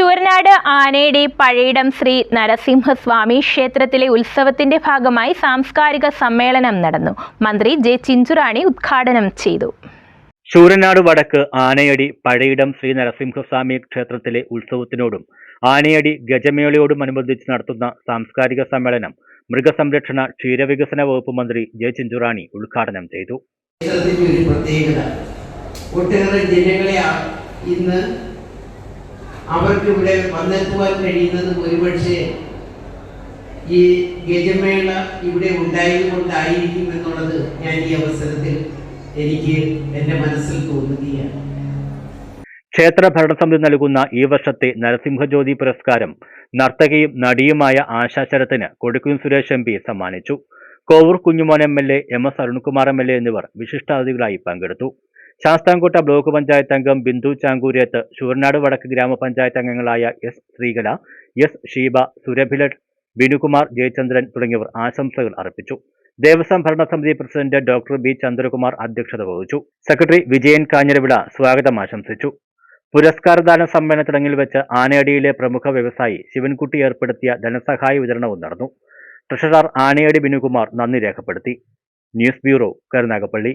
ശൂരനാട് ആനയുടെ പഴയിടം ശ്രീ നരസിംഹസ്വാമി ക്ഷേത്രത്തിലെ ഉത്സവത്തിന്റെ ഭാഗമായി സാംസ്കാരിക സമ്മേളനം നടന്നു. മന്ത്രി ജെ ചിഞ്ചുറാണി ഉദ്ഘാടനം ചെയ്തു. ശൂരനാട് വടക്ക് ആനയടി പഴയിടം ശ്രീ നരസിംഹസ്വാമി ക്ഷേത്രത്തിലെ ഉത്സവത്തിനോടും ആനയടി ഗജമേളയോടും അനുബന്ധിച്ച് നടത്തുന്ന സാംസ്കാരിക സമ്മേളനം മൃഗസംരക്ഷണ ക്ഷീരവികസന വകുപ്പ് മന്ത്രി ജെ ചിഞ്ചുറാണി ഉദ്ഘാടനം ചെയ്തു. അവർക്ക് ഇവിടെ വന്നെത്തുവാൻ കഴിയുന്നത് ഒരുപക്ഷെ ഈ ഗജമേള ഇവിടെ ഉണ്ടായതുകൊണ്ടായിരിക്കും എന്നുള്ളത് ഞാൻ ഈ അവസരത്തിൽ എനിക്ക് എൻ്റെ മനസ്സിൽ തോന്നുകയാണ്. ക്ഷേത്ര ഭരണസമിതി നൽകുന്ന ഈ വർഷത്തെ നരസിംഹജ്യോതി പുരസ്കാരം നർത്തകിയും നടിയുമായ ആശാ ശരത്തിന് കൊടിക്കുന്നിൽ സുരേഷ് MP സമ്മാനിച്ചു. Kovoor Kunjumon MLA, MS Arunkumar MLA എന്നിവർ വിശിഷ്ടാതിഥികളായി പങ്കെടുത്തു. ശാസ്താംകോട്ട ബ്ലോക്ക് പഞ്ചായത്ത് അംഗം ബിന്ദു ചാങ്കൂരേത്ത്, ശൂരനാട് വടക്ക് ഗ്രാമപഞ്ചായത്ത് അംഗങ്ങളായ S. ശ്രീകല, S. ഷീബ, സുരഭിലൻ, ബിനുകുമാർ, ജയചന്ദ്രൻ തുടങ്ങിയവർ ആശംസകൾ അർപ്പിച്ചു. ദേവസ്വം ഭരണസമിതി പ്രസിഡന്റ് ഡോക്ടർ B. ചന്ദ്രകുമാർ അധ്യക്ഷത വഹിച്ചു. സെക്രട്ടറി വിജയൻ കാഞ്ഞിരവിള സ്വാഗതം ആശംസിച്ചു. പുരസ്കാരദാന സമ്മേളന ചടങ്ങിൽ വെച്ച് ആനയടിയിലെ പ്രമുഖ വ്യവസായി ശിവൻകുട്ടി ഏർപ്പെടുത്തിയ ധനസഹായ വിതരണവും നടന്നു. ട്രഷറർ ആനയടി ബിനുകുമാർ നന്ദി രേഖപ്പെടുത്തി. News bureau, Karunagappally.